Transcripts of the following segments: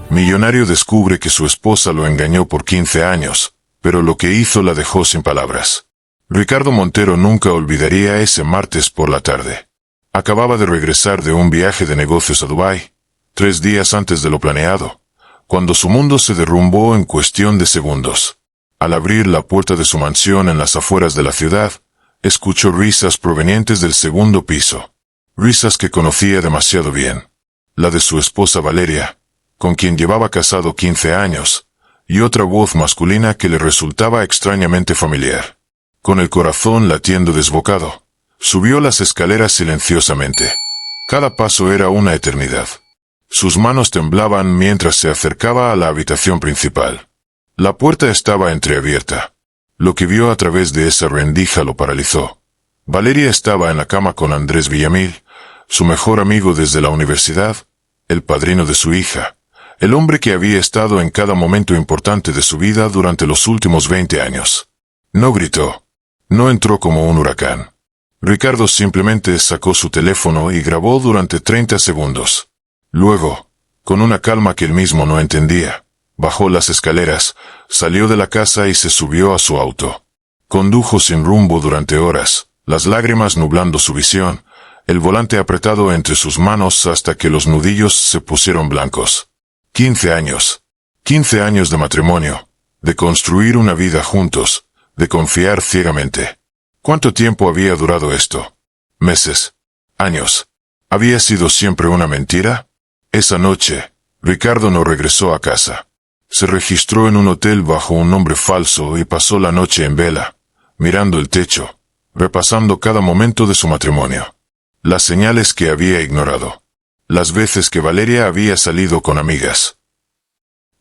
Millonario descubre que su esposa lo engañó por 15 años, pero lo que hizo la dejó sin palabras. Ricardo Montero nunca olvidaría ese martes por la tarde. Acababa de regresar de un viaje de negocios a Dubái, 3 días antes de lo planeado, cuando su mundo se derrumbó en cuestión de segundos. Al abrir la puerta de su mansión en las afueras de la ciudad, escuchó risas provenientes del segundo piso. Risas que conocía demasiado bien. La de su esposa Valeria, con quien llevaba casado 15 años, y otra voz masculina que le resultaba extrañamente familiar. Con el corazón latiendo desbocado, subió las escaleras silenciosamente. Cada paso era una eternidad. Sus manos temblaban mientras se acercaba a la habitación principal. La puerta estaba entreabierta. Lo que vio a través de esa rendija lo paralizó. Valeria estaba en la cama con Andrés Villamil, su mejor amigo desde la universidad, el padrino de su hija, el hombre que había estado en cada momento importante de su vida durante los últimos 20 años. No gritó. No entró como un huracán. Ricardo simplemente sacó su teléfono y grabó durante 30 segundos. Luego, con una calma que él mismo no entendía, bajó las escaleras, salió de la casa y se subió a su auto. Condujo sin rumbo durante horas, las lágrimas nublando su visión, el volante apretado entre sus manos hasta que los nudillos se pusieron blancos. 15 años. 15 años de matrimonio, de construir una vida juntos, de confiar ciegamente. ¿Cuánto tiempo había durado esto? ¿Meses? ¿Años? ¿Había sido siempre una mentira? Esa noche, Ricardo no regresó a casa. Se registró en un hotel bajo un nombre falso y pasó la noche en vela, mirando el techo, repasando cada momento de su matrimonio. Las señales que había ignorado. Las veces que Valeria había salido con amigas.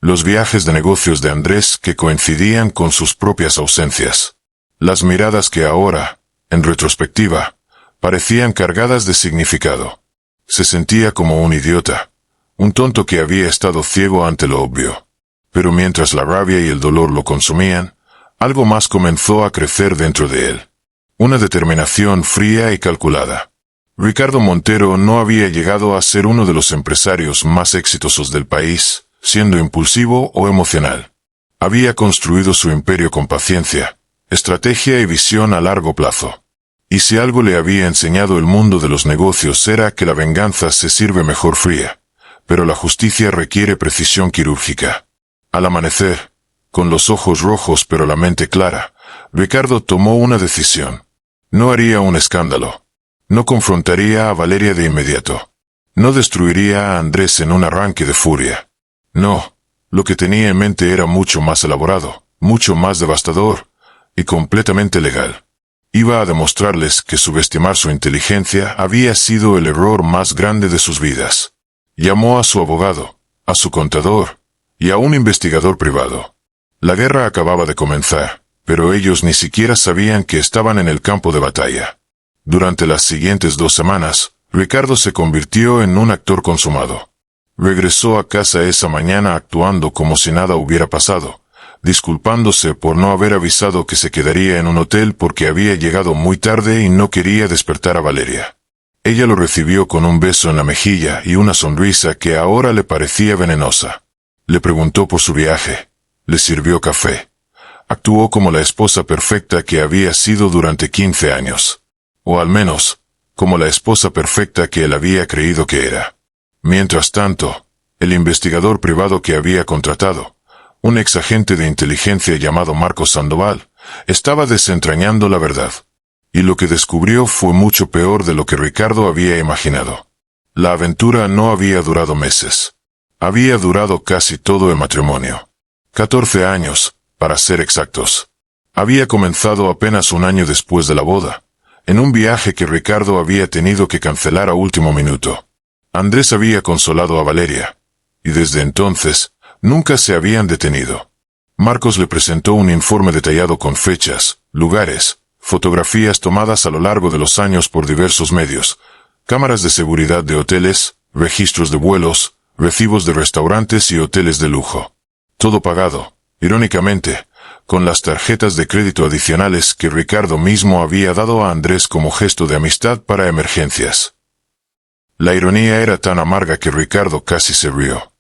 Los viajes de negocios de Andrés que coincidían con sus propias ausencias. Las miradas que ahora, en retrospectiva, parecían cargadas de significado. Se sentía como un idiota, un tonto que había estado ciego ante lo obvio. Pero mientras la rabia y el dolor lo consumían, algo más comenzó a crecer dentro de él. Una determinación fría y calculada. Ricardo Montero no había llegado a ser uno de los empresarios más exitosos del país, siendo impulsivo o emocional. Había construido su imperio con paciencia, estrategia y visión a largo plazo. Y si algo le había enseñado el mundo de los negocios era que la venganza se sirve mejor fría, pero la justicia requiere precisión quirúrgica. Al amanecer, con los ojos rojos pero la mente clara, Ricardo tomó una decisión. No haría un escándalo. No confrontaría a Valeria de inmediato. No destruiría a Andrés en un arranque de furia. No, lo que tenía en mente era mucho más elaborado, mucho más devastador, y completamente legal. Iba a demostrarles que subestimar su inteligencia había sido el error más grande de sus vidas. Llamó a su abogado, a su contador, y a un investigador privado. La guerra acababa de comenzar, pero ellos ni siquiera sabían que estaban en el campo de batalla. Durante las siguientes 2 semanas, Ricardo se convirtió en un actor consumado. Regresó a casa esa mañana actuando como si nada hubiera pasado, disculpándose por no haber avisado que se quedaría en un hotel porque había llegado muy tarde y no quería despertar a Valeria. Ella lo recibió con un beso en la mejilla y una sonrisa que ahora le parecía venenosa. Le preguntó por su viaje, le sirvió café. Actuó como la esposa perfecta que había sido durante 15 años. O al menos, como la esposa perfecta que él había creído que era. Mientras tanto, el investigador privado que había contratado, un ex agente de inteligencia llamado Marcos Sandoval, estaba desentrañando la verdad. Y lo que descubrió fue mucho peor de lo que Ricardo había imaginado. La aventura no había durado meses. Había durado casi todo el matrimonio. 14 años, para ser exactos. Había comenzado apenas un año después de la boda, en un viaje que Ricardo había tenido que cancelar a último minuto. Andrés había consolado a Valeria, y desde entonces, nunca se habían detenido. Marcos le presentó un informe detallado con fechas, lugares, fotografías tomadas a lo largo de los años por diversos medios, cámaras de seguridad de hoteles, registros de vuelos, recibos de restaurantes y hoteles de lujo. Todo pagado, irónicamente, con las tarjetas de crédito adicionales que Ricardo mismo había dado a Andrés como gesto de amistad para emergencias. La ironía era tan amarga que Ricardo casi se rió.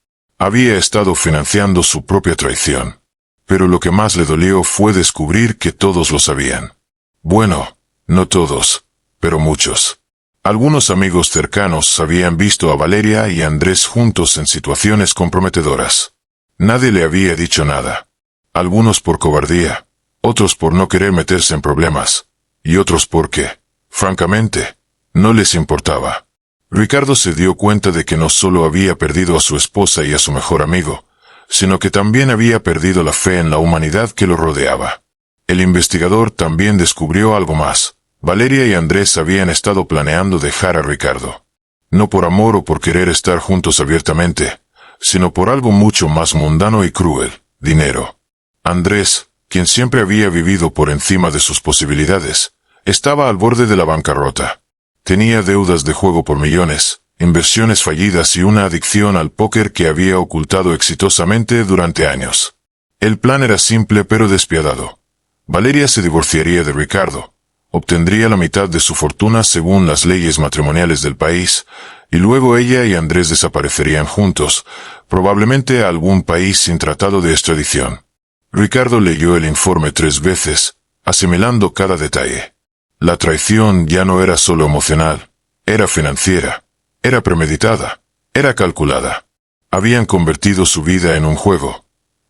Había estado financiando su propia traición. Pero lo que más le dolió fue descubrir que todos lo sabían. Bueno, no todos, pero muchos. Algunos amigos cercanos habían visto a Valeria y Andrés juntos en situaciones comprometedoras. Nadie le había dicho nada. Algunos por cobardía, otros por no querer meterse en problemas, y otros porque, francamente, no les importaba. Ricardo se dio cuenta de que no solo había perdido a su esposa y a su mejor amigo, sino que también había perdido la fe en la humanidad que lo rodeaba. El investigador también descubrió algo más. Valeria y Andrés habían estado planeando dejar a Ricardo. No por amor o por querer estar juntos abiertamente, sino por algo mucho más mundano y cruel: dinero. Andrés, quien siempre había vivido por encima de sus posibilidades, estaba al borde de la bancarrota. Tenía deudas de juego por millones, inversiones fallidas y una adicción al póker que había ocultado exitosamente durante años. El plan era simple pero despiadado. Valeria se divorciaría de Ricardo, obtendría la mitad de su fortuna según las leyes matrimoniales del país, y luego ella y Andrés desaparecerían juntos, probablemente a algún país sin tratado de extradición. Ricardo leyó el informe 3 veces, asimilando cada detalle. La traición ya no era solo emocional, era financiera, era premeditada, era calculada. Habían convertido su vida en un juego,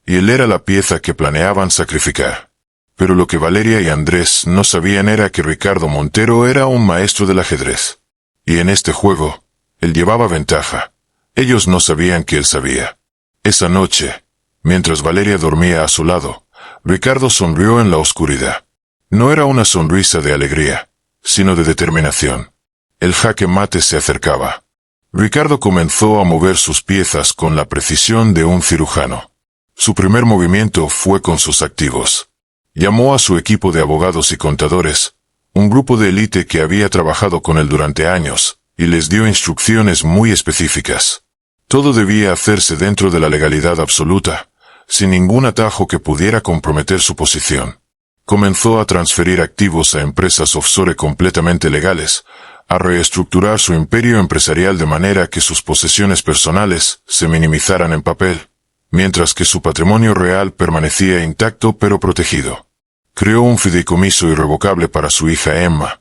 y él era la pieza que planeaban sacrificar. Pero lo que Valeria y Andrés no sabían era que Ricardo Montero era un maestro del ajedrez. Y en este juego, él llevaba ventaja. Ellos no sabían que él sabía. Esa noche, mientras Valeria dormía a su lado, Ricardo sonrió en la oscuridad. No era una sonrisa de alegría, sino de determinación. El jaque mate se acercaba. Ricardo comenzó a mover sus piezas con la precisión de un cirujano. Su primer movimiento fue con sus activos. Llamó a su equipo de abogados y contadores, un grupo de élite que había trabajado con él durante años, y les dio instrucciones muy específicas. Todo debía hacerse dentro de la legalidad absoluta, sin ningún atajo que pudiera comprometer su posición. Comenzó a transferir activos a empresas offshore completamente legales, a reestructurar su imperio empresarial de manera que sus posesiones personales se minimizaran en papel, mientras que su patrimonio real permanecía intacto pero protegido. Creó un fideicomiso irrevocable para su hija Emma,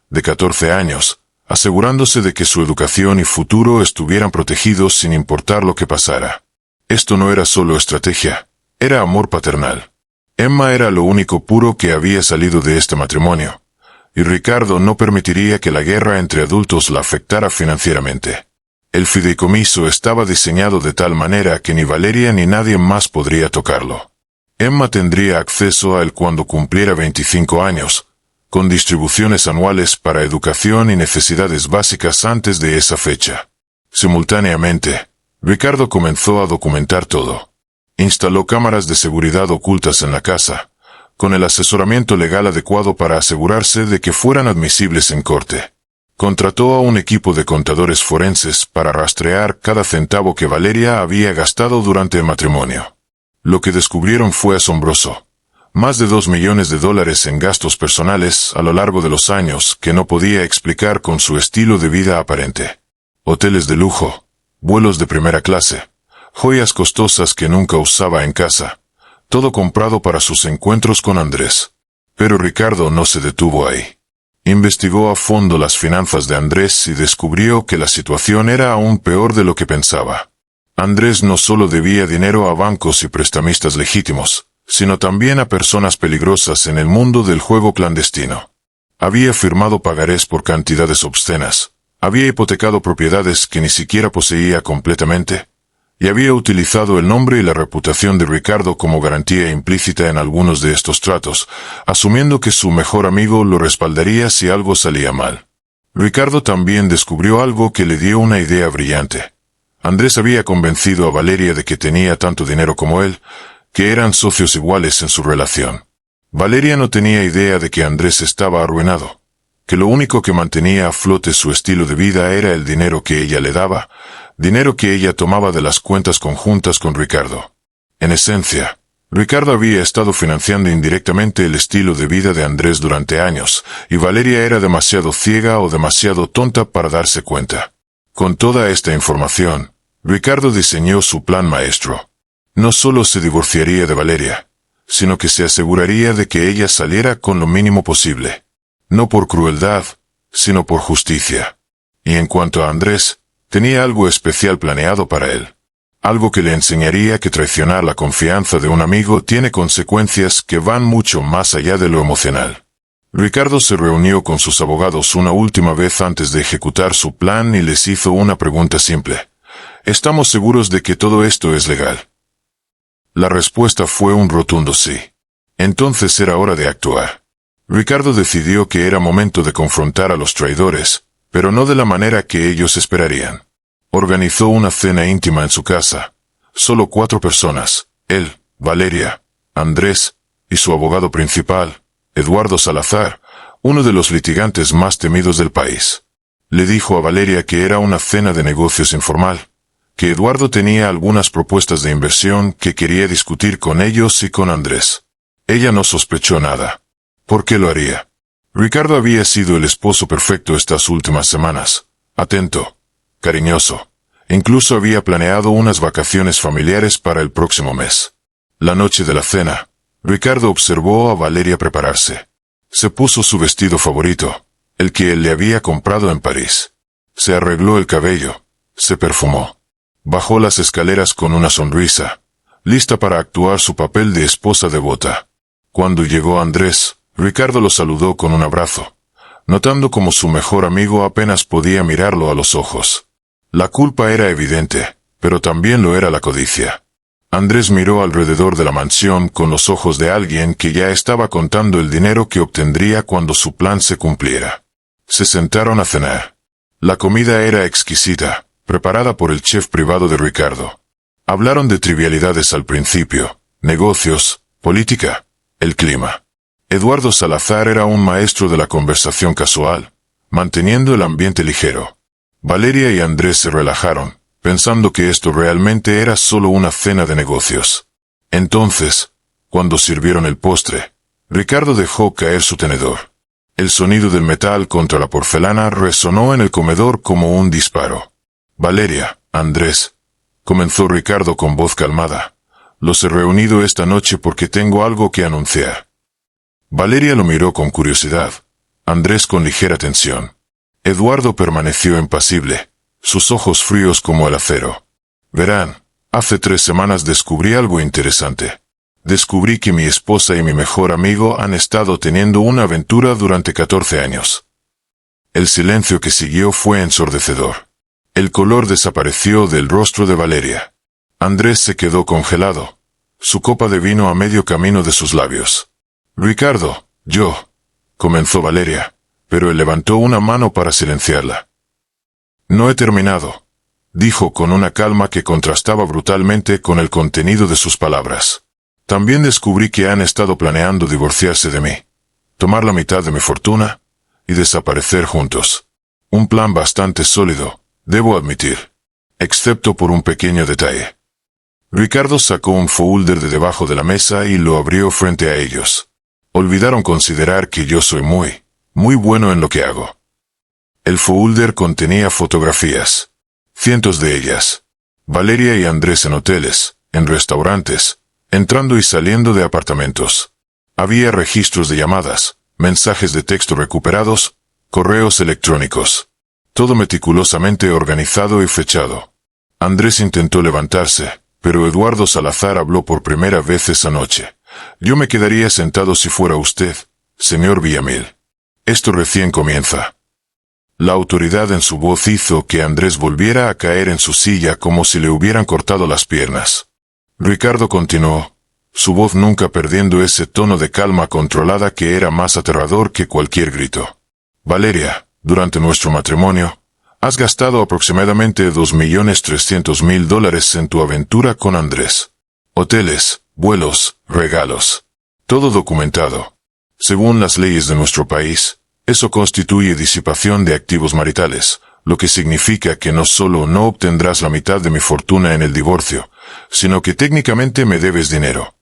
de 14 años, asegurándose de que su educación y futuro estuvieran protegidos sin importar lo que pasara. Esto no era solo estrategia, era amor paternal. Emma era lo único puro que había salido de este matrimonio, y Ricardo no permitiría que la guerra entre adultos la afectara financieramente. El fideicomiso estaba diseñado de tal manera que ni Valeria ni nadie más podría tocarlo. Emma tendría acceso a él cuando cumpliera 25 años, con distribuciones anuales para educación y necesidades básicas antes de esa fecha. Simultáneamente, Ricardo comenzó a documentar todo. Instaló cámaras de seguridad ocultas en la casa, con el asesoramiento legal adecuado para asegurarse de que fueran admisibles en corte. Contrató a un equipo de contadores forenses para rastrear cada centavo que Valeria había gastado durante el matrimonio. Lo que descubrieron fue asombroso. Más de $2 millones en gastos personales a lo largo de los años que no podía explicar con su estilo de vida aparente. Hoteles de lujo, vuelos de primera clase, joyas costosas que nunca usaba en casa, todo comprado para sus encuentros con Andrés. Pero Ricardo no se detuvo ahí. Investigó a fondo las finanzas de Andrés y descubrió que la situación era aún peor de lo que pensaba. Andrés no solo debía dinero a bancos y prestamistas legítimos, sino también a personas peligrosas en el mundo del juego clandestino. Había firmado pagarés por cantidades obscenas, había hipotecado propiedades que ni siquiera poseía completamente, y había utilizado el nombre y la reputación de Ricardo como garantía implícita en algunos de estos tratos, asumiendo que su mejor amigo lo respaldaría si algo salía mal. Ricardo también descubrió algo que le dio una idea brillante. Andrés había convencido a Valeria de que tenía tanto dinero como él, que eran socios iguales en su relación. Valeria no tenía idea de que Andrés estaba arruinado, que lo único que mantenía a flote su estilo de vida era el dinero que ella le daba, dinero que ella tomaba de las cuentas conjuntas con Ricardo. En esencia, Ricardo había estado financiando indirectamente el estilo de vida de Andrés durante años, y Valeria era demasiado ciega o demasiado tonta para darse cuenta. Con toda esta información, Ricardo diseñó su plan maestro. No solo se divorciaría de Valeria, sino que se aseguraría de que ella saliera con lo mínimo posible. No por crueldad, sino por justicia. Y en cuanto a Andrés, tenía algo especial planeado para él. Algo que le enseñaría que traicionar la confianza de un amigo tiene consecuencias que van mucho más allá de lo emocional. Ricardo se reunió con sus abogados una última vez antes de ejecutar su plan y les hizo una pregunta simple. ¿Estamos seguros de que todo esto es legal? La respuesta fue un rotundo sí. Entonces era hora de actuar. Ricardo decidió que era momento de confrontar a los traidores, pero no de la manera que ellos esperarían. Organizó una cena íntima en su casa. Solo 4 personas, él, Valeria, Andrés, y su abogado principal, Eduardo Salazar, uno de los litigantes más temidos del país. Le dijo a Valeria que era una cena de negocios informal, que Eduardo tenía algunas propuestas de inversión que quería discutir con ellos y con Andrés. Ella no sospechó nada. ¿Por qué lo haría? Ricardo había sido el esposo perfecto estas últimas semanas, atento, cariñoso. Incluso había planeado unas vacaciones familiares para el próximo mes. La noche de la cena, Ricardo observó a Valeria prepararse. Se puso su vestido favorito, el que él le había comprado en París. Se arregló el cabello, se perfumó. Bajó las escaleras con una sonrisa, lista para actuar su papel de esposa devota. Cuando llegó Andrés, Ricardo lo saludó con un abrazo, notando como su mejor amigo apenas podía mirarlo a los ojos. La culpa era evidente, pero también lo era la codicia. Andrés miró alrededor de la mansión con los ojos de alguien que ya estaba contando el dinero que obtendría cuando su plan se cumpliera. Se sentaron a cenar. La comida era exquisita, preparada por el chef privado de Ricardo. Hablaron de trivialidades al principio, negocios, política, el clima. Eduardo Salazar era un maestro de la conversación casual, manteniendo el ambiente ligero. Valeria y Andrés se relajaron, pensando que esto realmente era solo una cena de negocios. Entonces, cuando sirvieron el postre, Ricardo dejó caer su tenedor. El sonido del metal contra la porcelana resonó en el comedor como un disparo. Valeria, Andrés, comenzó Ricardo con voz calmada. Los he reunido esta noche porque tengo algo que anunciar. Valeria lo miró con curiosidad. Andrés con ligera tensión. Eduardo permaneció impasible, sus ojos fríos como el acero. Verán, hace 3 semanas descubrí algo interesante. Descubrí que mi esposa y mi mejor amigo han estado teniendo una aventura durante 14 años. El silencio que siguió fue ensordecedor. El color desapareció del rostro de Valeria. Andrés se quedó congelado, su copa de vino a medio camino de sus labios. Ricardo, comenzó Valeria, pero él levantó una mano para silenciarla. No he terminado, dijo con una calma que contrastaba brutalmente con el contenido de sus palabras. También descubrí que han estado planeando divorciarse de mí, tomar la mitad de mi fortuna y desaparecer juntos. Un plan bastante sólido, debo admitir, excepto por un pequeño detalle. Ricardo sacó un folder de debajo de la mesa y lo abrió frente a ellos. Olvidaron considerar que yo soy muy bueno en lo que hago. El folder contenía fotografías, cientos de ellas. Valeria y Andrés en hoteles, en restaurantes, entrando y saliendo de apartamentos. Había registros de llamadas, mensajes de texto recuperados, correos electrónicos. Todo meticulosamente organizado y fechado. Andrés intentó levantarse, pero Eduardo Salazar habló por primera vez esa noche. Yo me quedaría sentado si fuera usted, señor Villamil. Esto recién comienza. La autoridad en su voz hizo que Andrés volviera a caer en su silla como si le hubieran cortado las piernas. Ricardo continuó, su voz nunca perdiendo ese tono de calma controlada que era más aterrador que cualquier grito. Valeria, durante nuestro matrimonio, has gastado aproximadamente $2.300.000 en tu aventura con Andrés. Hoteles, vuelos, regalos. Todo documentado. Según las leyes de nuestro país, eso constituye disipación de activos maritales, lo que significa que no solo no obtendrás la mitad de mi fortuna en el divorcio, sino que técnicamente me debes dinero.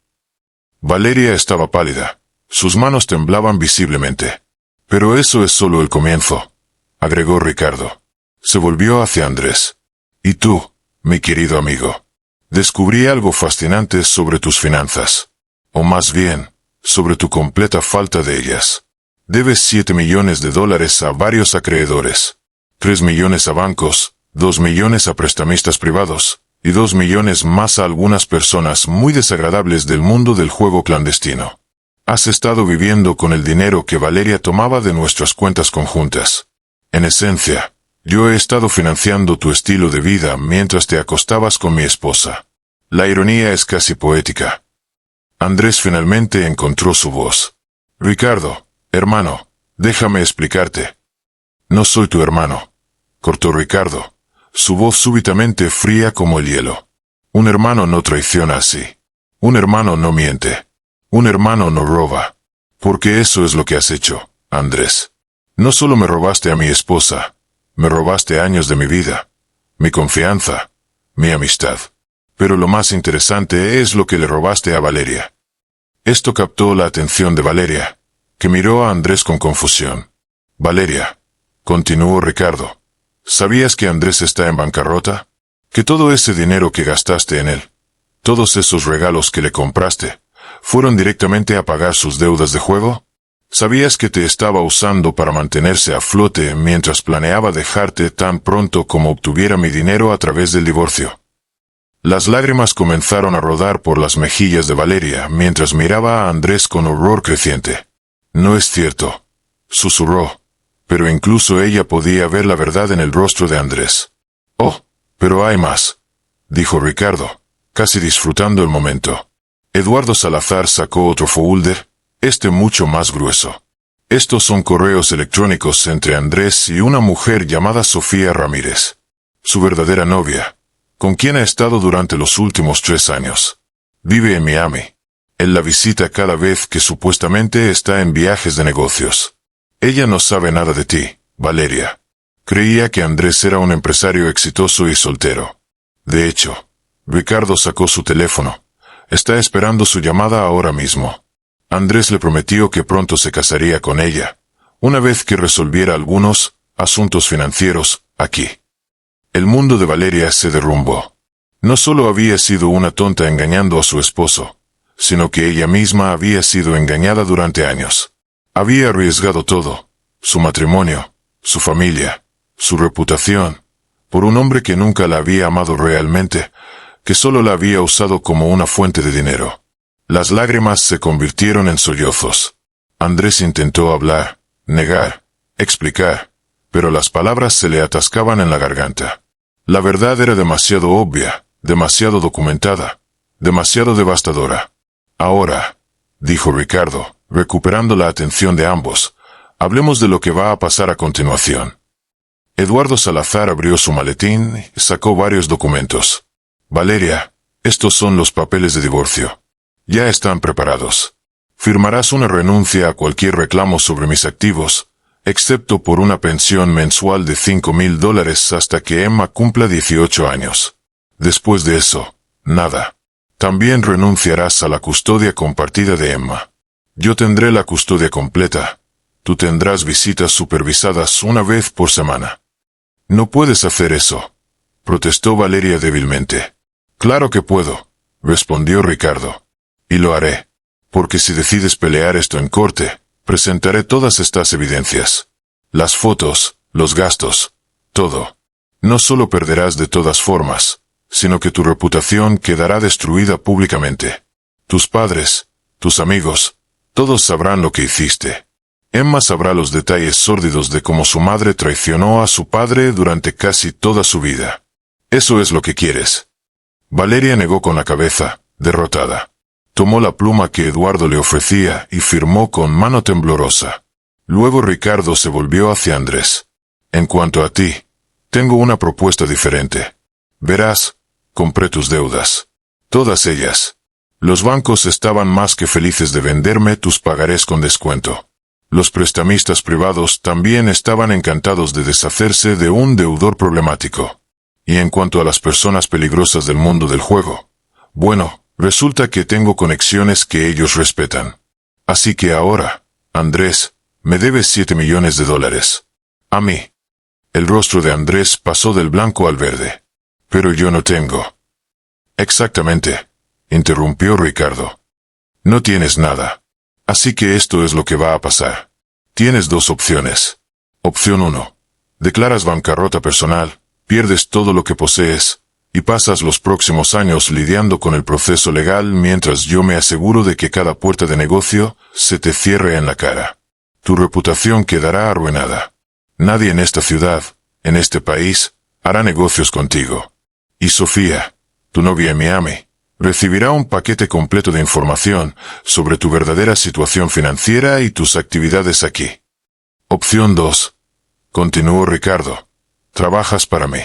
Valeria estaba pálida. Sus manos temblaban visiblemente. Pero eso es solo el comienzo, agregó Ricardo. Se volvió hacia Andrés. ¿Y tú? mi querido amigo. Descubrí algo fascinante sobre tus finanzas. O más bien, sobre tu completa falta de ellas. Debes $7 millones a varios acreedores. 3 millones a bancos, 2 millones a prestamistas privados, y 2 millones más a algunas personas muy desagradables del mundo del juego clandestino. Has estado viviendo con el dinero que Valeria tomaba de nuestras cuentas conjuntas. En esencia, yo he estado financiando tu estilo de vida mientras te acostabas con mi esposa. La ironía es casi poética. Andrés finalmente encontró su voz. Ricardo, hermano, déjame explicarte. No soy tu hermano, cortó Ricardo, su voz súbitamente fría como el hielo. Un hermano no traiciona así. Un hermano no miente. Un hermano no roba. Porque eso es lo que has hecho, Andrés. No solo me robaste a mi esposa, me robaste años de mi vida, mi confianza, mi amistad. Pero lo más interesante es lo que le robaste a Valeria. Esto captó la atención de Valeria, que miró a Andrés con confusión. Valeria, continuó Ricardo, ¿sabías que Andrés está en bancarrota? ¿Que todo ese dinero que gastaste en él, todos esos regalos que le compraste, fueron directamente a pagar sus deudas de juego? ¿Sabías que te estaba usando para mantenerse a flote mientras planeaba dejarte tan pronto como obtuviera mi dinero a través del divorcio? Las lágrimas comenzaron a rodar por las mejillas de Valeria mientras miraba a Andrés con horror creciente. No es cierto, susurró, pero incluso ella podía ver la verdad en el rostro de Andrés. Oh, pero hay más, dijo Ricardo, casi disfrutando el momento. Eduardo Salazar sacó otro folder, este mucho más grueso. Estos son correos electrónicos entre Andrés y una mujer llamada Sofía Ramírez, su verdadera novia, con quien ha estado durante los últimos 3 años. Vive en Miami. Él la visita cada vez que supuestamente está en viajes de negocios. Ella no sabe nada de ti, Valeria. Creía que Andrés era un empresario exitoso y soltero. De hecho, Ricardo sacó su teléfono. Está esperando su llamada ahora mismo. Andrés le prometió que pronto se casaría con ella, una vez que resolviera algunos asuntos financieros aquí. El mundo de Valeria se derrumbó. No solo había sido una tonta engañando a su esposo, sino que ella misma había sido engañada durante años. Había arriesgado todo, su matrimonio, su familia, su reputación, por un hombre que nunca la había amado realmente, que solo la había usado como una fuente de dinero. Las lágrimas se convirtieron en sollozos. Andrés intentó hablar, negar, explicar, pero las palabras se le atascaban en la garganta. La verdad era demasiado obvia, demasiado documentada, demasiado devastadora. Ahora, dijo Ricardo, recuperando la atención de ambos, hablemos de lo que va a pasar a continuación. Eduardo Salazar abrió su maletín y sacó varios documentos. Valeria, estos son los papeles de divorcio. Ya están preparados. Firmarás una renuncia a cualquier reclamo sobre mis activos, excepto por una pensión mensual de $5,000 hasta que Emma cumpla 18 años. Después de eso, nada. También renunciarás a la custodia compartida de Emma. Yo tendré la custodia completa. Tú tendrás visitas supervisadas una vez por semana. No puedes hacer eso, protestó Valeria débilmente. Claro que puedo, respondió Ricardo. Y lo haré. Porque si decides pelear esto en corte, presentaré todas estas evidencias. Las fotos, los gastos, todo. No solo perderás de todas formas, sino que tu reputación quedará destruida públicamente. Tus padres, tus amigos, todos sabrán lo que hiciste. Emma sabrá los detalles sórdidos de cómo su madre traicionó a su padre durante casi toda su vida. Eso es lo que quieres. Valeria negó con la cabeza, derrotada. Tomó la pluma que Eduardo le ofrecía y firmó con mano temblorosa. Luego Ricardo se volvió hacia Andrés. En cuanto a ti, tengo una propuesta diferente. Verás, compré tus deudas. Todas ellas. Los bancos estaban más que felices de venderme tus pagarés con descuento. Los prestamistas privados también estaban encantados de deshacerse de un deudor problemático. Y en cuanto a las personas peligrosas del mundo del juego, bueno, resulta que tengo conexiones que ellos respetan. Así que ahora, Andrés, me debes $7 millones. A mí. El rostro de Andrés pasó del blanco al verde. Pero yo no tengo. Exactamente, interrumpió Ricardo. No tienes nada. Así que esto es lo que va a pasar. Tienes dos opciones. Opción 1. Declaras bancarrota personal, pierdes todo lo que posees, y pasas los próximos años lidiando con el proceso legal mientras yo me aseguro de que cada puerta de negocio se te cierre en la cara. Tu reputación quedará arruinada. Nadie en esta ciudad, en este país, hará negocios contigo. Y Sofía, tu novia en Miami, recibirá un paquete completo de información sobre tu verdadera situación financiera y tus actividades aquí. Opción 2. Continuó Ricardo. Trabajas para mí.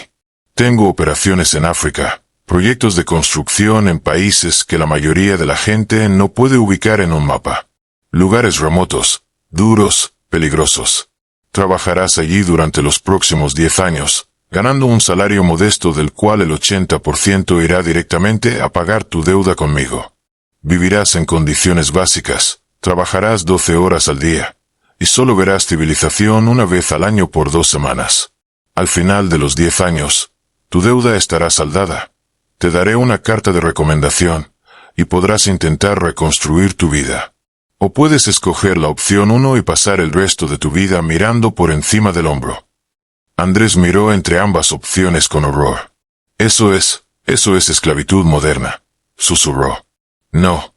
Tengo operaciones en África, proyectos de construcción en países que la mayoría de la gente no puede ubicar en un mapa. Lugares remotos, duros, peligrosos. Trabajarás allí durante los próximos 10 años, ganando un salario modesto del cual el 80% irá directamente a pagar tu deuda conmigo. Vivirás en condiciones básicas, trabajarás 12 horas al día, y solo verás civilización una vez al año por 2 semanas. Al final de los 10 años, tu deuda estará saldada. Te daré una carta de recomendación, y podrás intentar reconstruir tu vida. O puedes escoger la opción 1 y pasar el resto de tu vida mirando por encima del hombro. Andrés miró entre ambas opciones con horror. Eso es esclavitud moderna, susurró. No,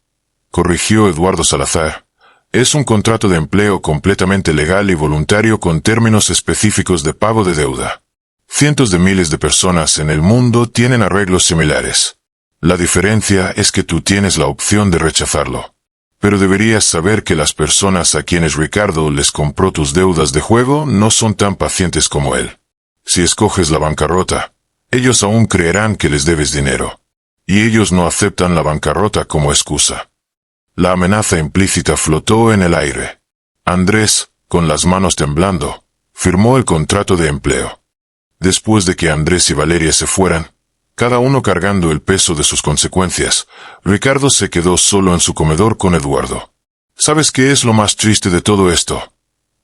corrigió Eduardo Salazar. Es un contrato de empleo completamente legal y voluntario con términos específicos de pago de deuda. Cientos de miles de personas en el mundo tienen arreglos similares. La diferencia es que tú tienes la opción de rechazarlo. Pero deberías saber que las personas a quienes Ricardo les compró tus deudas de juego no son tan pacientes como él. Si escoges la bancarrota, ellos aún creerán que les debes dinero. Y ellos no aceptan la bancarrota como excusa. La amenaza implícita flotó en el aire. Andrés, con las manos temblando, firmó el contrato de empleo. Después de que Andrés y Valeria se fueran, cada uno cargando el peso de sus consecuencias, Ricardo se quedó solo en su comedor con Eduardo. ¿Sabes qué es lo más triste de todo esto?,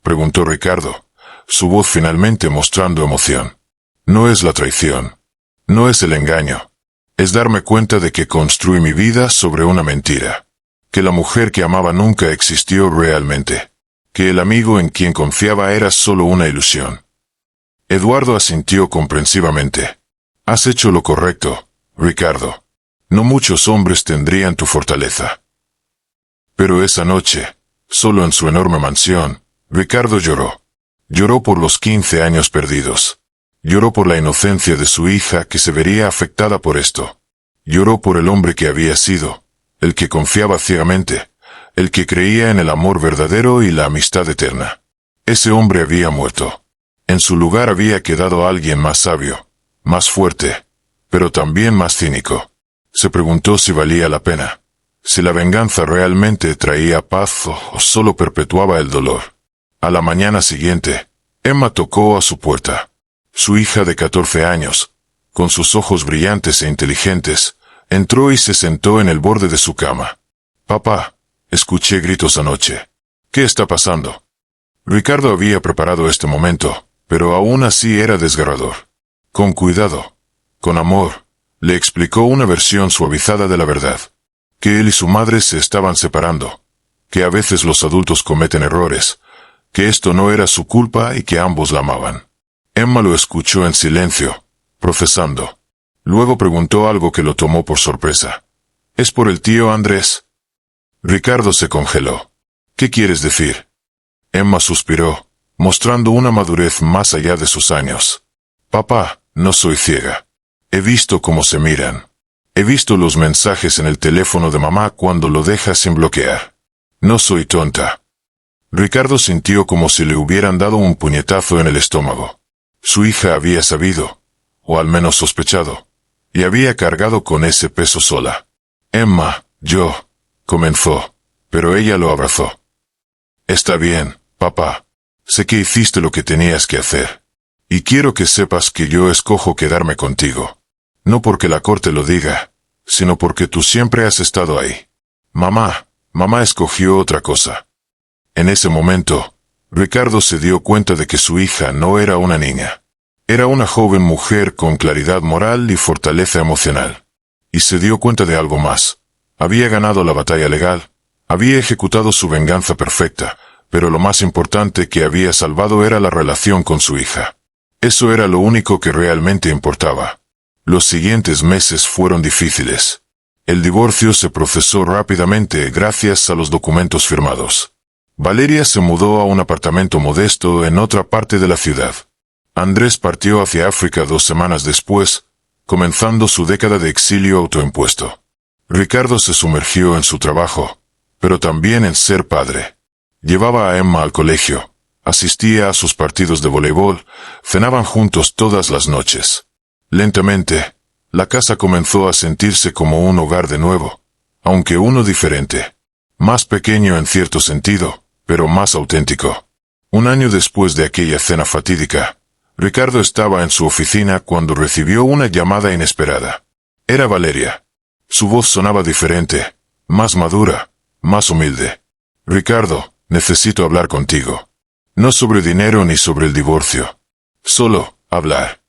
preguntó Ricardo, su voz finalmente mostrando emoción. No es la traición. No es el engaño. Es darme cuenta de que construí mi vida sobre una mentira. Que la mujer que amaba nunca existió realmente. Que el amigo en quien confiaba era solo una ilusión. Eduardo asintió comprensivamente. Has hecho lo correcto, Ricardo. No muchos hombres tendrían tu fortaleza. Pero esa noche, solo en su enorme mansión, Ricardo lloró. Lloró por los 15 años perdidos. Lloró por la inocencia de su hija que se vería afectada por esto. Lloró por el hombre que había sido, el que confiaba ciegamente, el que creía en el amor verdadero y la amistad eterna. Ese hombre había muerto. En su lugar había quedado alguien más sabio, más fuerte, pero también más cínico. Se preguntó si valía la pena, si la venganza realmente traía paz o solo perpetuaba el dolor. A la mañana siguiente, Emma tocó a su puerta. Su hija de 14 años, con sus ojos brillantes e inteligentes, entró y se sentó en el borde de su cama. «Papá, escuché gritos anoche. ¿Qué está pasando?» Ricardo había preparado este momento, pero aún así era desgarrador. Con cuidado, con amor, le explicó una versión suavizada de la verdad. Que él y su madre se estaban separando, que a veces los adultos cometen errores, que esto no era su culpa y que ambos la amaban. Emma lo escuchó en silencio, profesando. Luego preguntó algo que lo tomó por sorpresa. «¿Es por el tío Andrés?» Ricardo se congeló. «¿Qué quieres decir?» Emma suspiró, mostrando una madurez más allá de sus años. «Papá, no soy ciega. He visto cómo se miran. He visto los mensajes en el teléfono de mamá cuando lo deja sin bloquear. No soy tonta». Ricardo sintió como si le hubieran dado un puñetazo en el estómago. Su hija había sabido, o al menos sospechado, y había cargado con ese peso sola. «Emma, comenzó, pero ella lo abrazó. «Está bien, papá. Sé que hiciste lo que tenías que hacer. Y quiero que sepas que yo escojo quedarme contigo. No porque la corte lo diga, sino porque tú siempre has estado ahí. Mamá escogió otra cosa». En ese momento, Ricardo se dio cuenta de que su hija no era una niña. Era una joven mujer con claridad moral y fortaleza emocional. Y se dio cuenta de algo más. Había ganado la batalla legal, había ejecutado su venganza perfecta, pero lo más importante que había salvado era la relación con su hija. Eso era lo único que realmente importaba. Los siguientes meses fueron difíciles. El divorcio se procesó rápidamente gracias a los documentos firmados. Valeria se mudó a un apartamento modesto en otra parte de la ciudad. Andrés partió hacia África 2 semanas después, comenzando su década de exilio autoimpuesto. Ricardo se sumergió en su trabajo, pero también en ser padre. Llevaba a Emma al colegio, asistía a sus partidos de voleibol, cenaban juntos todas las noches. Lentamente, la casa comenzó a sentirse como un hogar de nuevo, aunque uno diferente. Más pequeño en cierto sentido, pero más auténtico. Un año después de aquella cena fatídica, Ricardo estaba en su oficina cuando recibió una llamada inesperada. Era Valeria. Su voz sonaba diferente, más madura, más humilde. Ricardo, necesito hablar contigo. No sobre dinero ni sobre el divorcio. Solo, hablar.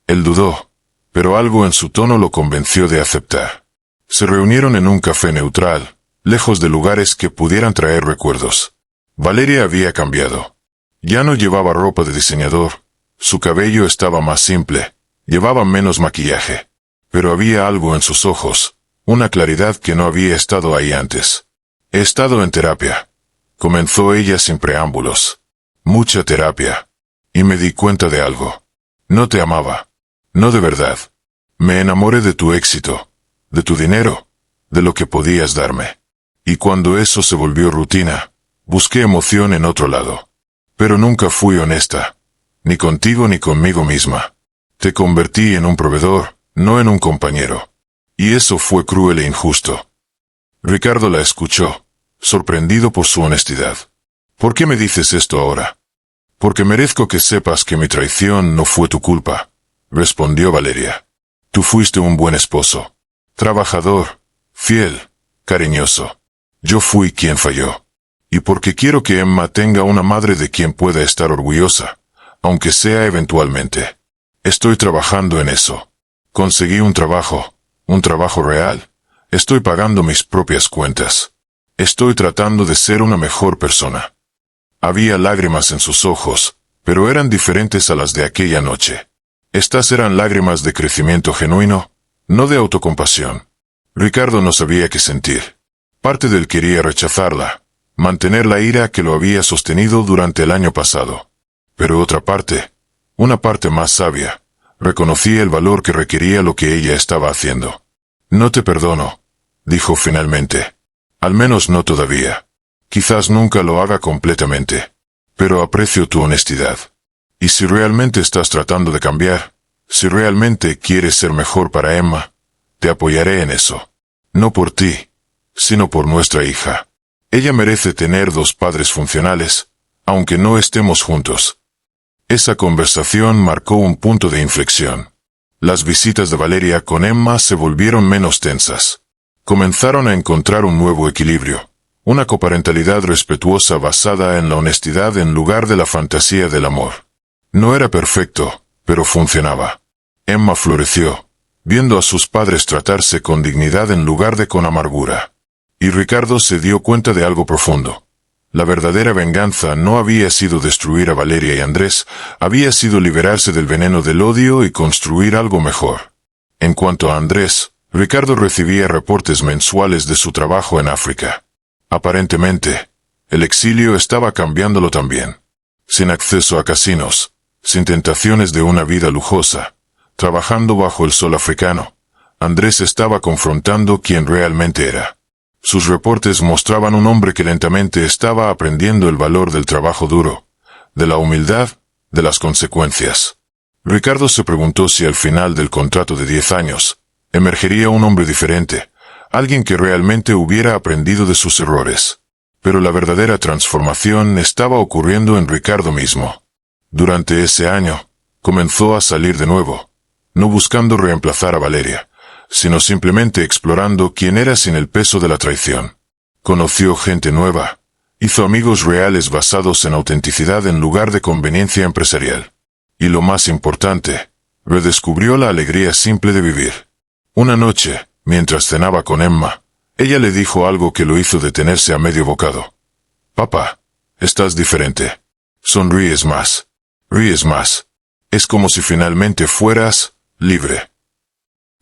Él dudó, pero algo en su tono lo convenció de aceptar. Se reunieron en un café neutral, lejos de lugares que pudieran traer recuerdos. Valeria había cambiado. Ya no llevaba ropa de diseñador, su cabello estaba más simple, llevaba menos maquillaje. Pero había algo en sus ojos, una claridad que no había estado ahí antes. He estado en terapia. Comenzó ella sin preámbulos. Mucha terapia. Y me di cuenta de algo. No te amaba. No de verdad. Me enamoré de tu éxito, de tu dinero, de lo que podías darme. Y cuando eso se volvió rutina, busqué emoción en otro lado. Pero nunca fui honesta. Ni contigo ni conmigo misma. Te convertí en un proveedor, no en un compañero. Y eso fue cruel e injusto. Ricardo la escuchó, sorprendido por su honestidad. ¿Por qué me dices esto ahora? Porque merezco que sepas que mi traición no fue tu culpa, respondió Valeria. Tú fuiste un buen esposo. Trabajador, fiel, cariñoso. Yo fui quien falló. Y porque quiero que Emma tenga una madre de quien pueda estar orgullosa, aunque sea eventualmente. Estoy trabajando en eso. Conseguí un trabajo real. Estoy pagando mis propias cuentas. Estoy tratando de ser una mejor persona. Había lágrimas en sus ojos, pero eran diferentes a las de aquella noche. Estas eran lágrimas de crecimiento genuino, no de autocompasión. Ricardo no sabía qué sentir. Parte de él quería rechazarla, mantener la ira que lo había sostenido durante el año pasado. Pero otra parte, una parte más sabia, reconocía el valor que requería lo que ella estaba haciendo. No te perdono, dijo finalmente. Al menos no todavía. Quizás nunca lo haga completamente. Pero aprecio tu honestidad. Y si realmente estás tratando de cambiar, si realmente quieres ser mejor para Emma, te apoyaré en eso. No por ti, sino por nuestra hija. Ella merece tener 2 padres funcionales, aunque no estemos juntos. Esa conversación marcó un punto de inflexión. Las visitas de Valeria con Emma se volvieron menos tensas. Comenzaron a encontrar un nuevo equilibrio, una coparentalidad respetuosa basada en la honestidad en lugar de la fantasía del amor. No era perfecto, pero funcionaba. Emma floreció, viendo a sus padres tratarse con dignidad en lugar de con amargura. Y Ricardo se dio cuenta de algo profundo. La verdadera venganza no había sido destruir a Valeria y Andrés, había sido liberarse del veneno del odio y construir algo mejor. En cuanto a Andrés, Ricardo recibía reportes mensuales de su trabajo en África. Aparentemente, el exilio estaba cambiándolo también. Sin acceso a casinos, sin tentaciones de una vida lujosa, trabajando bajo el sol africano, Andrés estaba confrontando quién realmente era. Sus reportes mostraban un hombre que lentamente estaba aprendiendo el valor del trabajo duro, de la humildad, de las consecuencias. Ricardo se preguntó si al final del contrato de 10 años, emergería un hombre diferente, alguien que realmente hubiera aprendido de sus errores. Pero la verdadera transformación estaba ocurriendo en Ricardo mismo. Durante ese año, comenzó a salir de nuevo, no buscando reemplazar a Valeria, sino simplemente explorando quién era sin el peso de la traición. Conoció gente nueva, hizo amigos reales basados en autenticidad en lugar de conveniencia empresarial. Y lo más importante, redescubrió la alegría simple de vivir. Una noche, mientras cenaba con Emma, ella le dijo algo que lo hizo detenerse a medio bocado. «Papá, estás diferente. Sonríes más. Ríes más. Es como si finalmente fueras libre».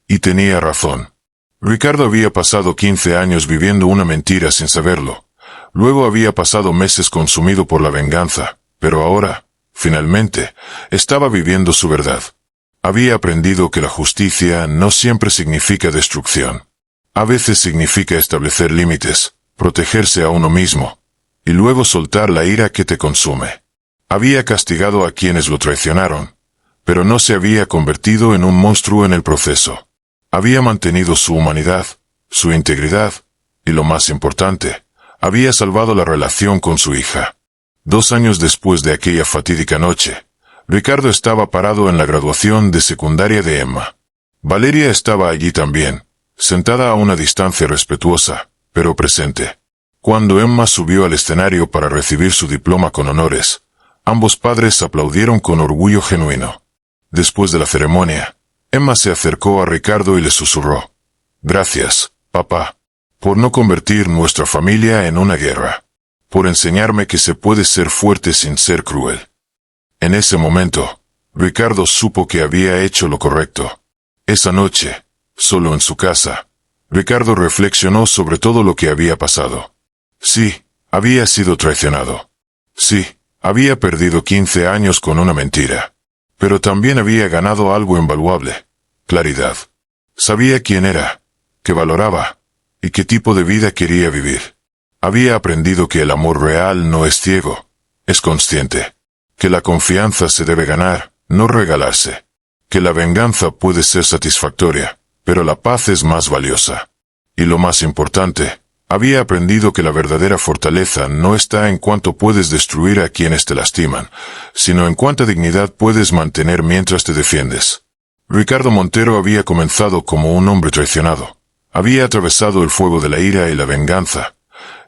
Y tenía razón. Ricardo había pasado 15 años viviendo una mentira sin saberlo. Luego había pasado meses consumido por la venganza, pero ahora, finalmente, estaba viviendo su verdad. Había aprendido que la justicia no siempre significa destrucción. A veces significa establecer límites, protegerse a uno mismo, y luego soltar la ira que te consume. Había castigado a quienes lo traicionaron, pero no se había convertido en un monstruo en el proceso. Había mantenido su humanidad, su integridad, y lo más importante, había salvado la relación con su hija. 2 años después de aquella fatídica noche, Ricardo estaba parado en la graduación de secundaria de Emma. Valeria estaba allí también, sentada a una distancia respetuosa, pero presente. Cuando Emma subió al escenario para recibir su diploma con honores, ambos padres aplaudieron con orgullo genuino. Después de la ceremonia, Emma se acercó a Ricardo y le susurró: «Gracias, papá, por no convertir nuestra familia en una guerra, por enseñarme que se puede ser fuerte sin ser cruel». En ese momento, Ricardo supo que había hecho lo correcto. Esa noche, solo en su casa, Ricardo reflexionó sobre todo lo que había pasado. Sí, había sido traicionado. Sí, había perdido 15 años con una mentira. Pero también había ganado algo invaluable: claridad. Sabía quién era, qué valoraba, y qué tipo de vida quería vivir. Había aprendido que el amor real no es ciego, es consciente. Que la confianza se debe ganar, no regalarse. Que la venganza puede ser satisfactoria, pero la paz es más valiosa. Y lo más importante, había aprendido que la verdadera fortaleza no está en cuánto puedes destruir a quienes te lastiman, sino en cuánta dignidad puedes mantener mientras te defiendes. Ricardo Montero había comenzado como un hombre traicionado. Había atravesado el fuego de la ira y la venganza,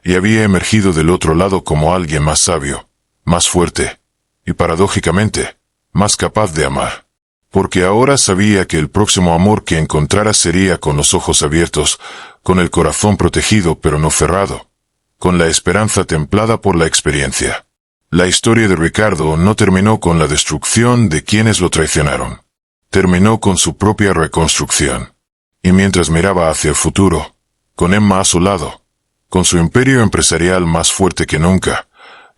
y había emergido del otro lado como alguien más sabio, más fuerte, y paradójicamente, más capaz de amar. Porque ahora sabía que el próximo amor que encontrara sería con los ojos abiertos, con el corazón protegido pero no cerrado, con la esperanza templada por la experiencia. La historia de Ricardo no terminó con la destrucción de quienes lo traicionaron. Terminó con su propia reconstrucción. Y mientras miraba hacia el futuro, con Emma a su lado, con su imperio empresarial más fuerte que nunca,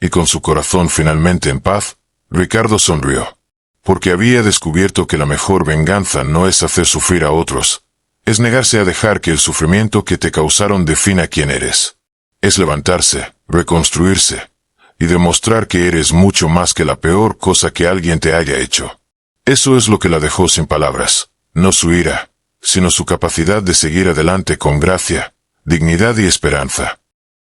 y con su corazón finalmente en paz, Ricardo sonrió. Porque había descubierto que la mejor venganza no es hacer sufrir a otros, es negarse a dejar que el sufrimiento que te causaron defina quién eres. Es levantarse, reconstruirse, y demostrar que eres mucho más que la peor cosa que alguien te haya hecho. Eso es lo que la dejó sin palabras, no su ira, sino su capacidad de seguir adelante con gracia, dignidad y esperanza.